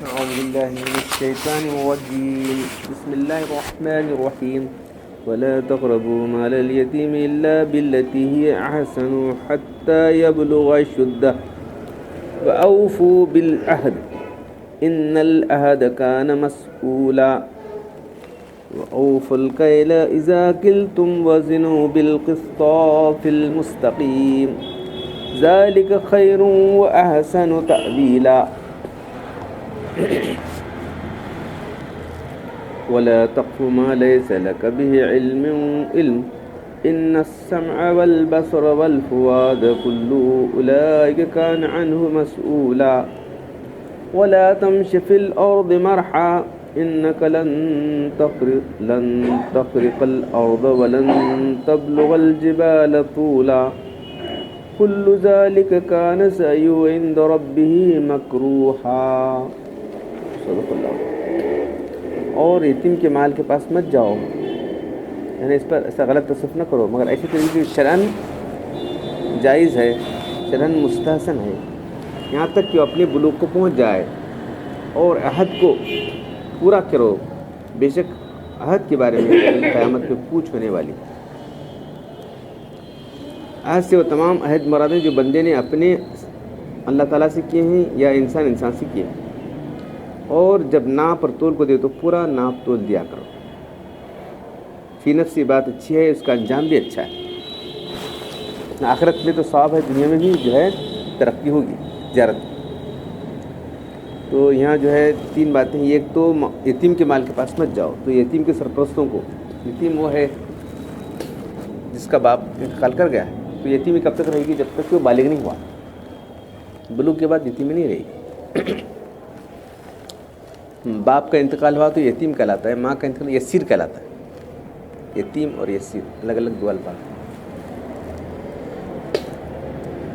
أعوذ بالله من الشيطان الرجيم بسم الله الرحمن الرحيم ولا تقربوا مال اليتيم إلا بالتي هي أحسن حتى يبلغ أشده وأوفوا بالعهد إن العهد كان مسؤولا وأوفوا الكيل إذا كلتم وزنوا بالقسطاس المستقيم ذلك خير وأحسن تأويلا ولا تقف ما ليس لك به علم إن السمع والبصر والفؤاد كل أولئك كان عنه مسؤولا ولا تمش في الأرض مرحا إنك لن تخرق الأرض ولن تبلغ الجبال طولا كل ذلك كان سعيه عند ربه مكروها صدق اللہ. اور یتیم کے مال کے پاس مت جاؤ، یعنی اس پر ایسا غلط تصرف نہ کرو، مگر ایسی طریقے کی شرعاً جائز ہے، شرعاً مستحسن ہے، یہاں تک کہ وہ اپنے بلوغ کو پہنچ جائے اور عہد کو پورا کرو. بے شک عہد کے بارے میں قیامت میں پوچھ ہونے والی. عہد سے وہ تمام عہد مراد ہیں جو بندے نے اپنے اللہ تعالیٰ سے کیے ہیں یا انسان سے کیے ہیں. اور جب ناپ اور تول کو دے تو پورا ناپ تول دیا کرو. فی نفسی بات اچھی ہے، اس کا انجام بھی اچھا ہے. آخرت میں تو ثواب ہے، دنیا میں بھی جو ہے ترقی ہوگی تجارت. تو یہاں جو ہے تین باتیں ہیں. ایک تو یتیم کے مال کے پاس مت جاؤ. تو یتیم کے سرپرستوں کو، یتیم وہ ہے جس کا باپ انتقال کر گیا ہے، تو یتیمی کب تک رہے گی؟ جب تک کہ وہ بالغ نہیں ہوا. بلوغ کے بعد یتیمی نہیں رہے گی. باپ کا انتقال ہوا تو یتیم کہلاتا ہے، ماں کا انتقال یسیر کہلاتا ہے. یتیم اور یسیر الگ الگ دو الفاظ.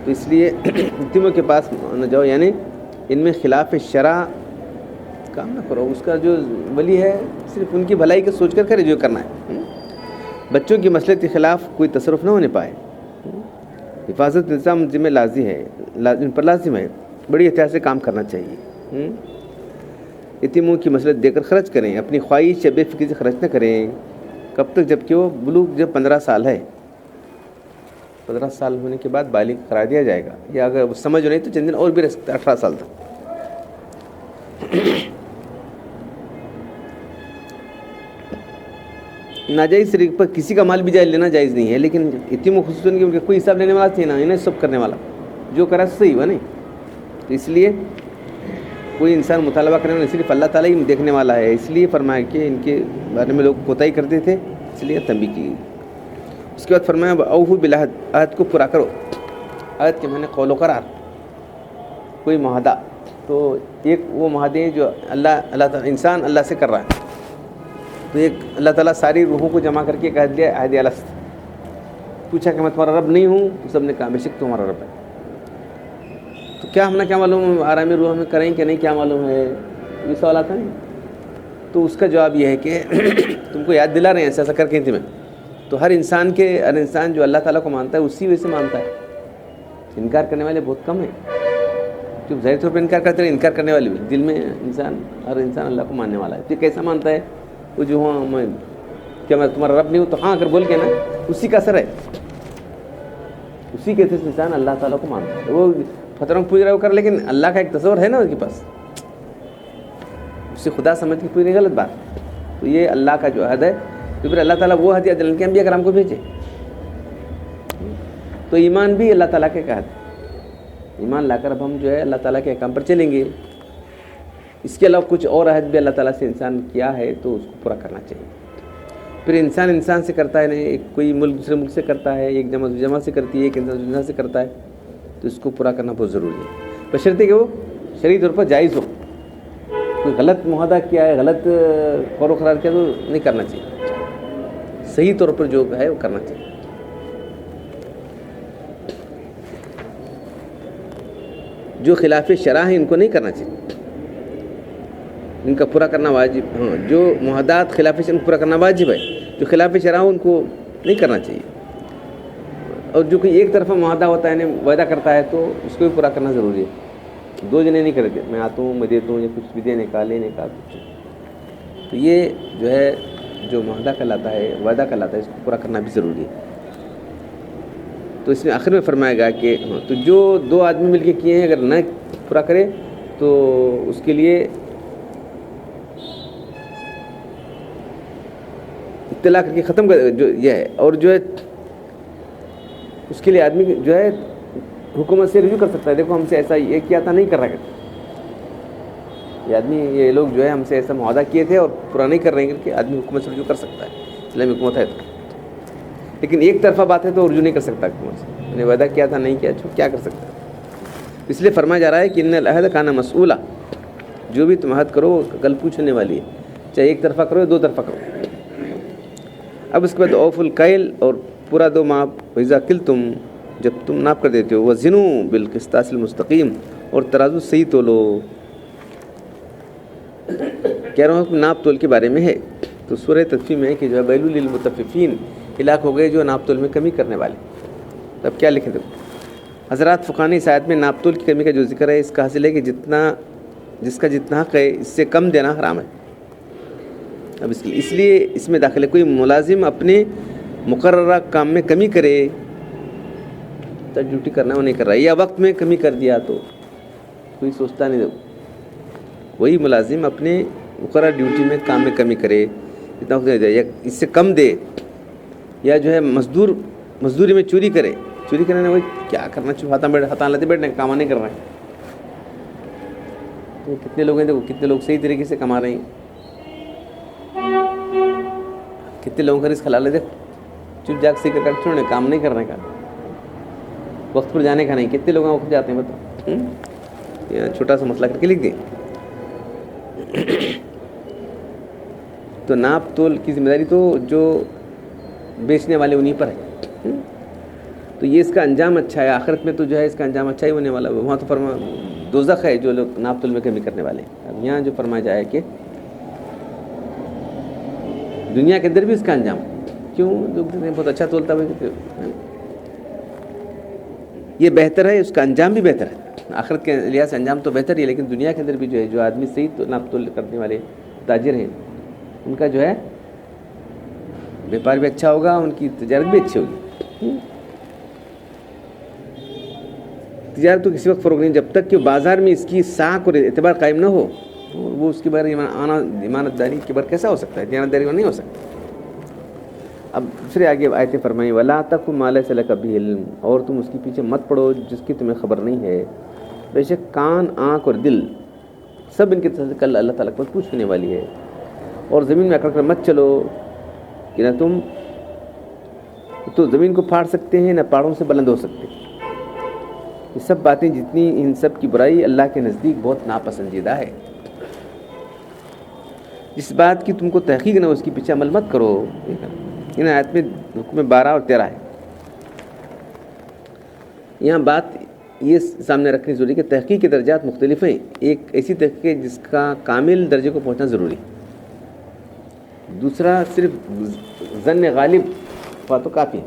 تو اس لیے یتیموں کے پاس نہ جاؤ، یعنی ان میں خلاف شرع کام نہ کرو. اس کا جو ولی ہے صرف ان کی بھلائی کا سوچ کر کرے جو کرنا ہے. بچوں کی مصلحت کے خلاف کوئی تصرف نہ ہونے پائے. حفاظت نظام ذمہ ان پر لازم ہے. بڑی احتیاط سے کام کرنا چاہیے. یتیموں کی مصلحت دے کر خرچ کریں، اپنی خواہش یا بے فکری سے خرچ نہ کریں. کب تک؟ جب کہ وہ بلوغ جب 15 سال ہے، 15 سال ہونے کے بعد بالغ قرار دیا جائے گا. یا اگر وہ سمجھ نہیں تو چند دن اور بھی رہ سکتا ہے، 18 سال تک. ناجائز طریقے پر کسی کا مال بھی جائز لینا جائز نہیں ہے، لیکن یتیموں خصوصاً ان کے کوئی حساب لینے والا تھے نا، انہیں سب کرنے والا جو کرا صحیح ہوا نہیں. تو اس لیے کوئی انسان مطالبہ کرنے والا صرف اللہ تعالیٰ ہی دیکھنے والا ہے. اس لیے فرمایا کہ ان کے بارے میں لوگ کوتاہی کرتے تھے، اس لیے تنبیہ کی. اس کے بعد فرمایا اوفوا بالعہد، عہد کو پورا کرو. عہد کے معنی قول و قرار، کوئی معاہدہ. تو ایک وہ معاہدے ہیں جو اللہ تعالیٰ انسان اللہ سے کر رہا ہے. تو ایک اللہ تعالیٰ ساری روحوں کو جمع کر کے کہہ دیا عہد الست. پوچھا کہ میں تمہارا رب نہیں ہوں؟ تو سب نے کہا بے شک تمہارا رب ہے. تو کیا ہم نے کیا معلوم آرام روح ہمیں کریں کہ نہیں، کیا معلوم ہے؟ یہ سوال آتا نہیں. تو اس کا جواب یہ ہے کہ تم کو یاد دلا رہے ہیں ایسا کر کے تمہیں. تو ہر انسان جو اللہ تعالیٰ کو مانتا ہے اسی وجہ سے مانتا ہے. انکار کرنے والے بہت کم ہیں. جو ظاہر طور پر انکار کرتے ہیں، انکار کرنے والے بھی دل میں ہر انسان اللہ کو ماننے والا ہے. تو کیسا مانتا ہے وہ جو ہاں میں تمہارا رب نہیں ہوں، تو ہاں اگر بول کے نا اسی کا اثر ہے. اسی کے اثر سے انسان اللہ تعالیٰ کو مانتا ہے. وہ فتروں کو پوج رہا ہو کر، لیکن اللہ کا ایک تصور ہے نا اس کے پاس، اسے خدا سمجھ کے پوری غلط بات. تو یہ اللہ کا جو عہد ہے، تو پھر اللہ تعالیٰ وہ ہدیہ دلن کے انبیاء کرام کو بھیجے. تو ایمان بھی اللہ تعالیٰ کے عہد ہے. ایمان لا کر اب ہم جو ہے اللہ تعالیٰ کے احکام پر چلیں گے. اس کے علاوہ کچھ اور عہد بھی اللہ تعالیٰ سے انسان کیا ہے تو اس کو پورا کرنا چاہیے. پھر انسان سے کرتا ہے نہیں، کوئی ملک دوسرے ملک سے کرتا ہے، ایک جمع سے کرتی ہے، ایک انسان سے کرتا ہے، تو اس کو پورا کرنا بہت ضروری ہے. بشرطے کہ وہ شرعی طور پر جائز ہو. کوئی غلط معاہدہ کیا ہے، غلط قول و قرار کیا تو نہیں کرنا چاہیے. صحیح طور پر جو ہے وہ کرنا چاہیے. جو خلاف شرع ہیں ان کو نہیں کرنا چاہیے، ان کا پورا کرنا واجب. ہاں، جو معاہدات خلاف شرع ان کو پورا کرنا واجب ہے. جو خلاف شرع ان کو نہیں کرنا چاہیے. اور جو کوئی ایک طرفہ معاہدہ ہوتا ہے، یعنی وعدہ کرتا ہے، تو اس کو بھی پورا کرنا ضروری ہے. دو جنے نہیں کرتے میں آتا ہوں میں دیتا ہوں یا کچھ بھی دینے کا لینے کا کچھ. تو یہ جو ہے جو معاہدہ کہلاتا ہے وعدہ کہلاتا ہے اس کو پورا کرنا بھی ضروری ہے. تو اس میں آخر میں فرمایا گیا کہ تو جو دو آدمی مل کے کیے ہیں اگر نہ پورا کرے تو اس کے لیے اطلاع کر کے ختم کر جو یہ ہے. اور جو ہے اس کے لیے آدمی جو ہے حکومت سے رجوع کر سکتا ہے دیکھو ہم سے ایسا یہ کیا تھا نہیں کر رہا کرتے یہ آدمی یہ لوگ جو ہے ہم سے ایسا معاہدہ کیے تھے اور پورا نہیں کر رہے ہیں کر کے آدمی حکومت سے رجوع کر سکتا ہے اسلامی حکومت ہے تو. لیکن ایک طرفہ بات ہے تو رجوع نہیں کر سکتا حکومت سے. میں نے وعدہ کیا تھا نہیں کیا کیا کر سکتا ہے. اس لیے فرمایا جا رہا ہے کہ ان العہد کان مسئولہ جو بھی تم عہد کرو کل پوچھنے والی ہے چاہے ایک طرفہ کرو یا دو طرفہ کرو. اب اس کے بعد اوف الکیل اور پورا دو ماپ وإذا قلتم جب تم ناپ کر دیتے ہو وزنوا بالقسطاس المستقیم اور ترازو صحیح تولو. کہہ رہا ہوں ناپ تول کے بارے میں ہے تو سورہ تطفیف میں ہے کہ جو ہے ویل للمطففین ہلاک ہو گئے جو ناپ تول میں کمی کرنے والے. اب کیا لکھیں دیکھو حضرات فقہاء نے اس آیت میں ناپ تول کی کمی کا جو ذکر ہے اس کا حاصل ہے کہ جس کا جتنا حق ہے اس سے کم دینا حرام ہے. اب اس لیے اس میں داخل ہے کوئی ملازم اپنے مقررہ کام میں کمی کرے تو ڈیوٹی کرنا وہ نہیں کر رہا ہے یا وقت میں کمی کر دیا تو کوئی سوچتا نہیں. وہی ملازم اپنے مقررہ ڈیوٹی میں کام میں کمی کرے اتنا وقت دے یا اس سے کم دے یا جو ہے مزدوری میں چوری کرنے وہی کیا کرنا ہاتھ لاتے بیٹھنے کام نہیں کر رہے ہیں. تو کتنے لوگ ہیں دیکھو کتنے لوگ صحیح طریقے سے کما رہے ہیں کتنے لوگوں کا رزق حلال ہے دیکھو چپ جاگ سے کر چھوڑنے کام نہیں کرنے کا وقت پر جانے کا نہیں. کتنے لوگ وقت جاتے ہیں بتاؤ یہ چھوٹا سا مسئلہ کر کے لکھ دیں. تو ناپ تول کی ذمہ داری تو جو بیچنے والے انہیں پر ہے. تو یہ اس کا انجام اچھا ہے آخرت میں تو جو ہے اس کا انجام اچھا ہی ہونے والا ہے. وہاں تو دوزخ ہے جو لوگ ناپ تول میں کمی کرنے والے ہیں. اب یہاں جو فرمایا جائے کہ دنیا کے اندر بھی اس کا انجام کیوں جو بہت اچھا تولتا ہے یہ بہتر ہے اس کا انجام بھی بہتر ہے. آخرت کے لحاظ سے انجام تو بہتر ہی ہے لیکن دنیا کے اندر بھی جو ہے جو آدمی صحیح ناپ تول کرنے والے تاجر ہیں ان کا جو ہے بیپار بھی اچھا ہوگا ان کی تجارت بھی اچھی ہوگی. تجارت تو کسی وقت فروغ نہیں جب تک کہ بازار میں اس کی ساکھ اور اعتبار قائم نہ ہو. وہ اس کے بارے امانت داری کے بارے کیسا ہو سکتا ہے دیانت داری نہیں ہو سکتا. اب دوسرے آگے آیتیں فرمائیں ولا تقف ما لیس لک بہ علم اور تم اس کے پیچھے مت پڑو جس کی تمہیں خبر نہیں ہے. بے شک کان آنکھ اور دل سب ان کے کل اللہ تعالیٰ کو پوچھنے والی ہے. اور زمین میں اکڑ کر مت چلو کہ نہ تم تو زمین کو پھاڑ سکتے ہیں نہ پہاڑوں سے بلند ہو سکتے. یہ سب باتیں جتنی ان سب کی برائی اللہ کے نزدیک بہت ناپسندیدہ ہے. جس بات کی تم کو تحقیق نہ ہو اس کی پیچھے عمل مت کرو. ان آیت میں حکم 12 اور 13 ہے. یہاں بات یہ سامنے رکھنی ضروری ہے کہ تحقیق کے درجات مختلف ہیں. ایک ایسی تحقیق ہے جس کا کامل درجے کو پہنچنا ضروری، دوسرا صرف ظن غالب ہوا تو کافی ہے.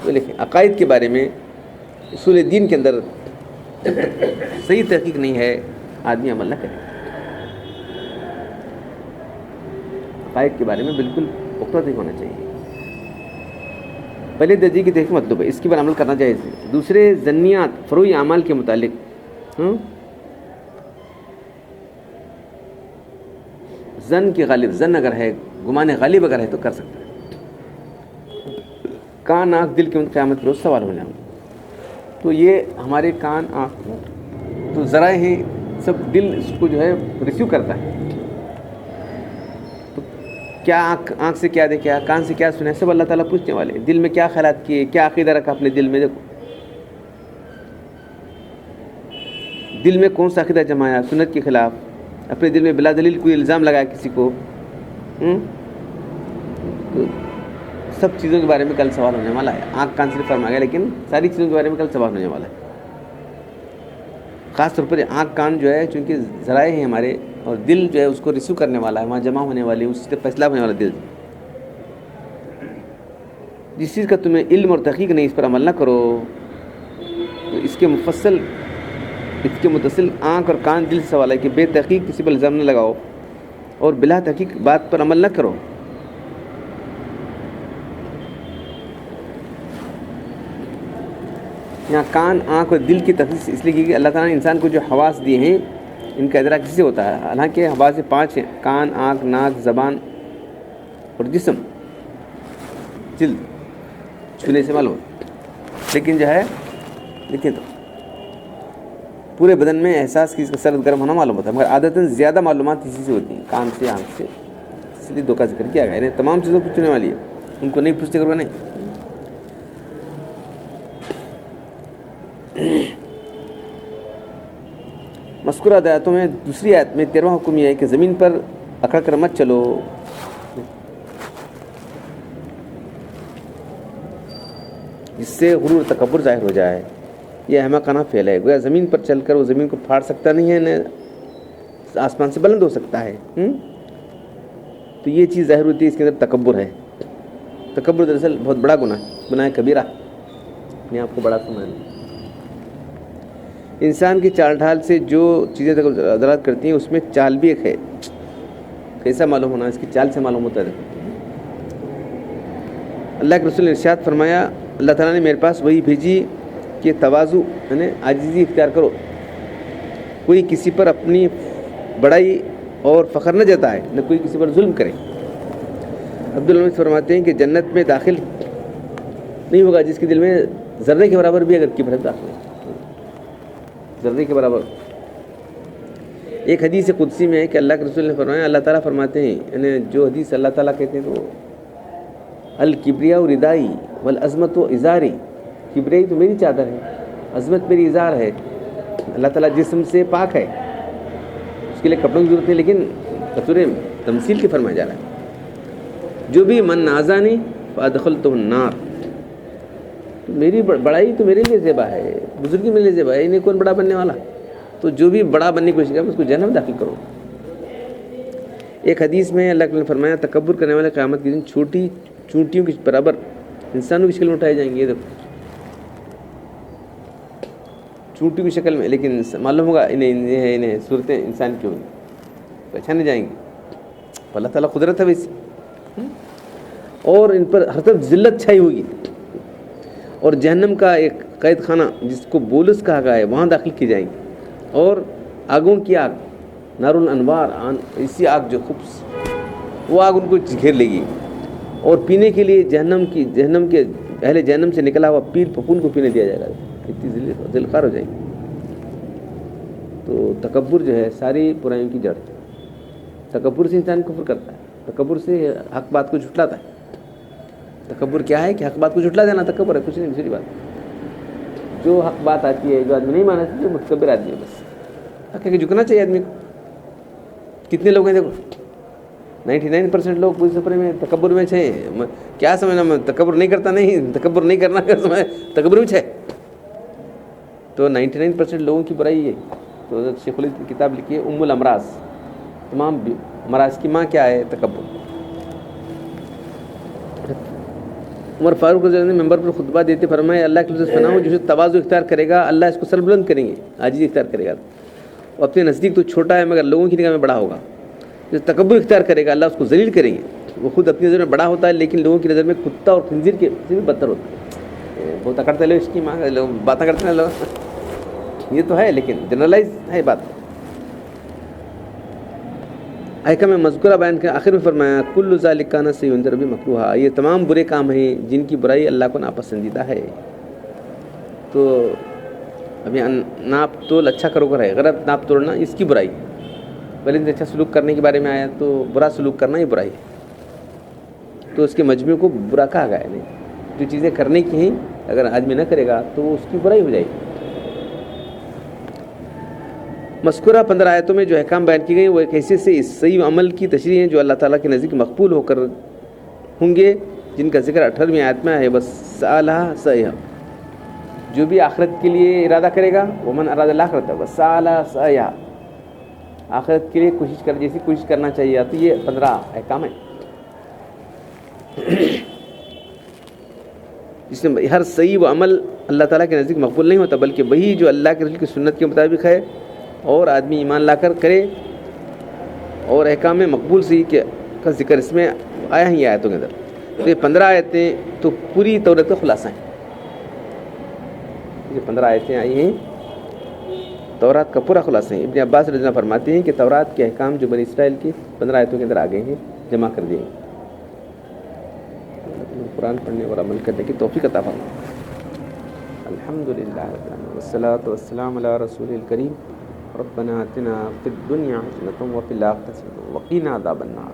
تو لکھیں عقائد کے بارے میں اصول دین کے اندر جب تک صحیح تحقیق نہیں ہے آدمی عمل نہ کرے. عقائد کے بارے میں بالکل پختہ تحقیق ہونا چاہیے. پہلے درجے کی تحقیق مطلوب ہے اس کے پر عمل کرنا جائز ہے. دوسرے ظنیات فروعی اعمال کے متعلق ظن کی غالب ظن اگر ہے گمان غالب اگر ہے تو کر سکتا ہے. کان آنکھ دل کے قیامت کے روز سوال ہونے والے. تو یہ ہمارے کان آنکھ تو ذرائع ہیں سب دل اس کو جو ہے ریسیو کرتا ہے. تو کیا آنکھ سے کیا دیکھا کان سے کیا سنا سب اللہ تعالیٰ پوچھنے والے. دل میں کیا خیالات کیے کیا عقیدہ رکھا اپنے دل میں دیکھو دل میں کون سا عقیدہ جمایا سنت کے خلاف اپنے دل میں بلا دلیل کوئی الزام لگایا کسی کو. تو سب چیزوں کے بارے میں کل سوال ہونے والا ہے. آنکھ کان صرف فرما گیا لیکن ساری چیزوں کے بارے میں کل سوال ہونے والا ہے. خاص طور پر آنکھ کان جو ہے چونکہ ذرائع ہیں ہمارے اور دل جو ہے اس کو ریسیو کرنے والا ہے وہاں جمع ہونے والی اس سے فیصلہ ہونے والا دل. جس چیز کا تمہیں علم اور تحقیق نہیں اس پر عمل نہ کرو. تو اس کے مفصل اس کے متصل آنکھ اور کان دل سے سوال ہے کہ بے تحقیق کسی پر الزام نہ لگاؤ اور بلا تحقیق بات پر عمل نہ کرو. یہاں کان آنکھ اور دل کی تخصیص اس لیے کہ اللہ تعالیٰ نے انسان کو جو حواس دیے ہیں ان کا ادراک کسی سے ہوتا ہے. حالانکہ حواس 5 ہیں: کان، آنکھ، ناک، زبان اور جسم، جلد چھونے سے معلوم. لیکن جو ہے دیکھیں تو پورے بدن میں احساس کی اس کا سرد گرم ہونا معلوم ہوتا ہے، مگر عادتاً زیادہ معلومات اسی سے ہوتی ہیں، کان سے، آنکھ سے. اس لیے دو کا ذکر کیا گیا. انہیں تمام چیزوں کو چھونے والی ہے، ان کو نہیں پوچھتے کرو نہیں. مذکورہ آیاتوں میں دوسری آیت میں 13واں حکم یہ ہے کہ زمین پر اکڑ کر مت چلو. جس سے غرور و تکبر ظاہر ہو جائے. یہ احمقانہ فعل ہے. گویا زمین پر چل کر وہ زمین کو پھاڑ سکتا نہیں ہے، نہ آسمان سے بلند ہو سکتا ہے. تو یہ چیز ظاہر ہوتی ہے، اس کے اندر تکبر ہے. تکبر دراصل بہت بڑا گناہ ہے، گناہ کبیرہ. اپنے آپ کو بڑا سمجھنا. انسان کی چال ڈھال سے جو چیزیں دلالت کرتی ہیں اس میں چال بھی ایک ہے. کیسا معلوم ہونا؟ اس کی چال سے معلوم ہوتا ہے. اللہ کے رسول نے ارشاد فرمایا، اللہ تعالیٰ نے میرے پاس وہی بھیجی کہ تواضع یعنی عاجزی اختیار کرو. کوئی کسی پر اپنی بڑائی اور فخر نہ جتائے، نہ کوئی کسی پر ظلم کرے. عبداللہ فرماتے ہیں کہ جنت میں داخل نہیں ہوگا جس کے دل میں ذرے کے برابر بھی اگر کبر داخل ہے، ذرے کے برابر. ایک حدیث قدسی میں ہے کہ اللہ کے رسول نے فرمایا، اللہ تعالیٰ فرماتے ہیں، یعنی جو حدیث اللہ تعالیٰ کہتے ہیں تو الکبریاء ردائی والعظمت ازاری. کبریائی تو میری چادر ہے، عظمت میری ازار ہے. اللہ تعالیٰ جسم سے پاک ہے، اس کے لیے کپڑوں کی ضرورت نہیں، لیکن بطور تمثیل کے فرمایا جا رہا ہے جو بھی من نازانی فادخلتہ النار. تو میری بڑائی تو میرے لیے زیبا ہے، بزرگی میرے لیے زیبا ہے. انہیں کون بڑا بننے والا؟ تو جو بھی بڑا بننے کی کوشش کرے اس کو جہنم میں داخل کرو. ایک حدیث میں اللہ نے فرمایا، تکبر کرنے والے قیامت کے دن چھوٹی چونٹیوں کے برابر انسانوں کی شکل میں اٹھائے جائیں گے. یہ دیکھو چونٹی کی شکل میں، لیکن معلوم ہوگا انہیں صورتیں انسان کی ہوگی، پہچانے جائیں گے. اللہ تعالیٰ قدرت ہے ویسی، اور ان پر ہر طرف ذلت چھائی ہوگی. اور جہنم کا ایک قید خانہ جس کو بولس کہا گیا ہے وہاں داخل کی جائیں گی. اور آگوں کی آگ، نار الانوار، اسی آگ جو وہ آگ ان کو گھیر لے گی. اور پینے کے لیے جہنم کے اہل جہنم سے نکلا ہوا پیل پھپھون کو پینے دیا جائے گا. اتنی ذلخار ہو جائے گی. تو تکبر جو ہے ساری برائیوں کی جڑ. تکبر سے انسان کفر کرتا ہے، تکبر سے حق بات کو جھٹلاتا ہے. تکبر کیا ہے کہ حق بات کو جھٹلا دینا تکبر ہے، کچھ نہیں. دوسری بات جو حق بات آتی ہے، جو آدمی نہیں مانا چاہیے، متکبر آدمی ہے. بس حق ہے کہ جھکنا چاہیے آدمی کو. کتنے لوگ ہیں دیکھو، 99% لوگ پوری سفر میں تکبر میں چھے. کیا سمجھنا؟ میں تکبر نہیں کرتا، نہیں تکبر نہیں کرنا کا سمجھ تکبر میں چھے. تو 99% لوگوں کی برائی ہے. تو حضرت شیخ الہند کی کتاب لکھی ہے ام الامراض، تمام امراض کی ماں کیا ہے؟ تکبر. عمر فاروق رضی اللہ عنہ ممبر پر خطبہ دیتے فرمایا، اللہ کے فنا ہو جو تواضع اختیار کرے گا اللہ اس کو سربلند کریں گے. عاجزی اختیار کرے گا وہ اپنے نزدیک تو چھوٹا ہے مگر لوگوں کی نگاہ میں بڑا ہوگا. جو تکبر اختیار کرے گا اللہ اس کو ذلیل کریں گے. وہ خود اپنی نظر میں بڑا ہوتا ہے لیکن لوگوں کی نظر میں کتا اور خنزیر کے سے بھی بدتر ہوتا ہے. بہت اکڑتے لوگ اس کی ماں لوگ باتیں کرتے ہیں لوگ. یہ تو ہے لیکن جنرلائز ہے بات. حکم مذکورہ بیان کے آخر میں فرمایا، کل ذالک کان سیئا ربی مکروہا. یہ تمام برے کام ہیں جن کی برائی اللہ کو ناپسندیدہ ہے. تو ابھی ناپ تول اچھا کرو کر ہے، غلط ناپ توڑنا اس کی برائی. بلند اچھا سلوک کرنے کے بارے میں آیا تو برا سلوک کرنا ہی برائی ہے. تو اس کے مجموعے کو برا کہا گیا ہے. نہیں، جو چیزیں کرنے کی ہیں اگر آدمی نہ کرے گا تو وہ اس کی برائی ہو جائے گی. مذکورہ 15 آیتوں میں جو احکام بیان کی گئی وہ ایک حیثیت سے اس صحیح عمل کی تشریح ہیں جو اللہ تعالیٰ کے نزدیک مقبول ہو کر ہوں گے، جن کا ذکر 18ویں آیت میں ہے. بس سالہ سیہ، جو بھی آخرت کے لیے ارادہ کرے گا، ومن اراد الاخرۃ بس سالہ سیہ، آخرت کے لیے کوشش کر جیسی کوشش کرنا چاہیے. تو یہ 15 احکام ہیں. جس میں ہر صحیح و عمل اللہ تعالیٰ کے نزدیک مقبول نہیں ہوتا، بلکہ وہی جو اللہ کے رسول کی سنت کے مطابق ہے اور آدمی ایمان لا کر کرے، اور احکام مقبول صحیح کا ذکر اس میں آیا ہی آیتوں کے اندر. تو یہ 15 آیتیں تو پوری تورات کا خلاصہ ہیں. یہ 15 آیتیں آئی ہیں تورات کا پورا خلاصہ ہیں. ابن عباس رضی اللہ عنہ فرماتے ہیں کہ تورات کے احکام جو بنی اسرائیل کی 15 آیتوں کے اندر آ گئے ہیں، جمع کر دیے ہیں. قرآن پڑھنے اور عمل کرنے کی توفیق عطا فرمائے. الحمدللہ والصلاۃ والسلام علی رسول الکریم. ربنا آتنا فی الدنیا حسنۃ وفی الآخرۃ حسنۃ وقنا عذاب النار.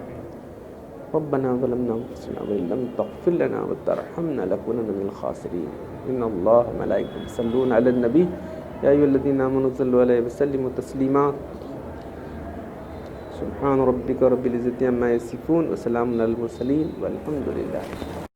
ربنا ظلمنا انفسنا وان لم تغفر لنا وترحمنا لنكونن من الخاسرین. ان اللہ ملائکۃ یصلون علی النبی یا ایھا الذین آمنوا صلوا علیہ وسلموا تسلیما. سبحان ربک رب العزۃ عما یصفون وسلام علی المرسلین والحمد للہ.